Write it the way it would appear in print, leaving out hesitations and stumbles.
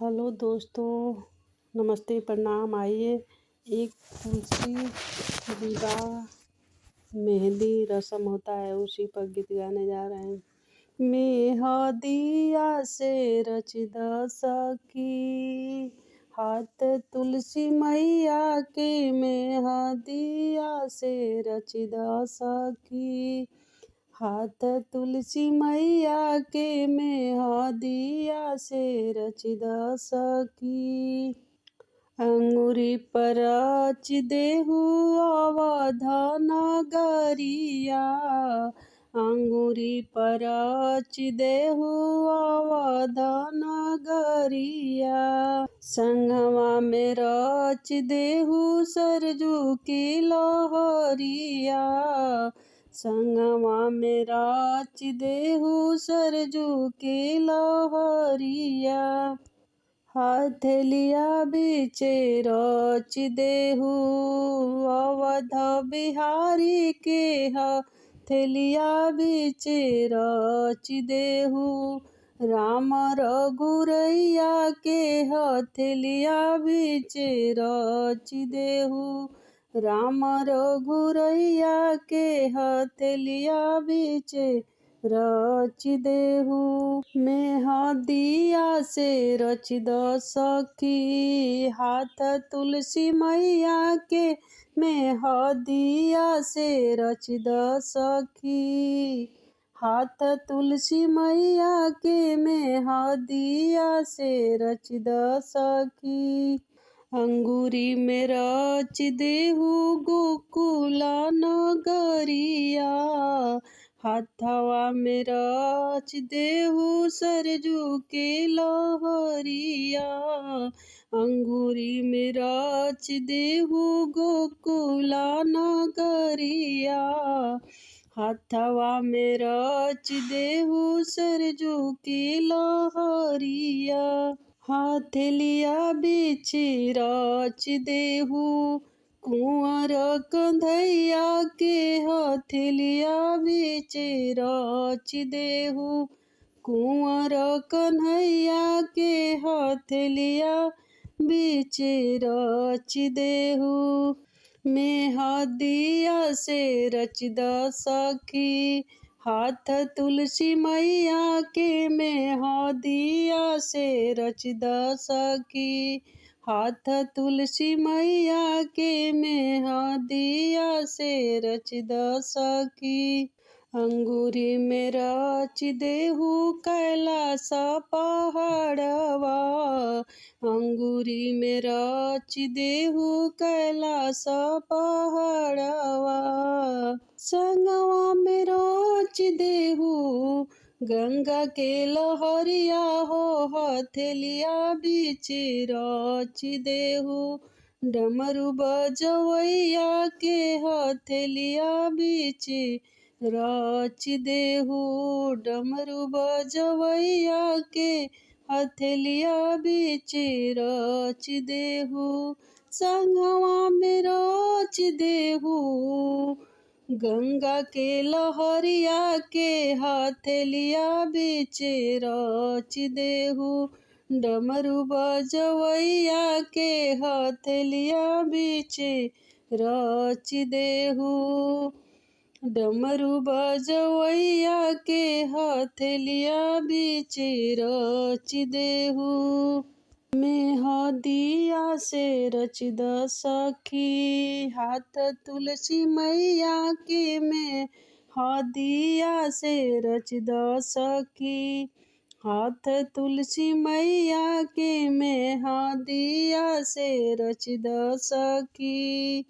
Hello दोस्तों, नमस्ते प्रणाम। आइए एक तुलसी विवाह मेहंदी रस्म होता है, उसी पर गीत गाने जा रहे हैं। मेहंदिया से रच द सखी, हाथ तुलसी मैया के मेहंदिया से रच द सखी, हाथ तुलसी मैया के मेहंदिया से रच द सखी। अंगूरी पर रच देहु अवध नगरिया, अंगूरी पर रच देहु अवध नगरिया, संगवा में रच देहु सरजू की लहरिया, संगवा में रच देहु सरजू की लहरिया, हथेलिया बीचे रच देहु अवध बिहारी के, हथेलिया बीचे रच देहु राम रघुरैया के, हथेलिया बीचे रच देहु राम रघुरैया के, हथेलिया बीचे रच देहु। मेहंदिया से रच द सखी, हाथ तुलसी मैया के मेहंदिया से रच द सखी, हाथ तुलसी मैया के मेहंदिया से रच द सखी। अंगूरी में रच देहु गोकुल नगरिया, हाथवा में रच देहु सरजू के लहरिया, अंगूरी में रच देहु गोकुल नगरिया, हाथवा में रच देहु सरजू के लहरिया, हथेलिया बीचे रच देहु कुंवर कंधैया के, हथेलिया बीचे रच देहु कुंवर कन्हैया के, हथेलिया बीचे रच देहु। मेहंदिया से रच द सखी, हाथ तुलसी मैया के मेहंदिया से रच द सखी, हाथ तुलसी मैया के मेहंदिया से रच द सखी। अंगूरी में रच देहु कैलाश पहाड़वा, अंगूरी में रच देहु कैलाश पहाड़वा, संगवा में रच देहु गंगा के लहरिया हो, हथेलिया बीचे रच देहु डमरू बजवैया के, हथेलिया बीचे रच देहु डमरू बजवैया के, हथेलिया बीचे रच देहु, संगवा में रच देहु गंगा के लहरिया के, हथेलिया बीचे रच देहु डमरू बजवैया के, हथेलिया बीचे रच देहु डमरू बजवैया के, हथेलिया बीचे रच देहु। मेहंदिया से रच द सखी, हाथ तुलसी मैया के मेहंदिया से रच द सखी, हाथ तुलसी मैया के मेहंदिया से रच द सखी।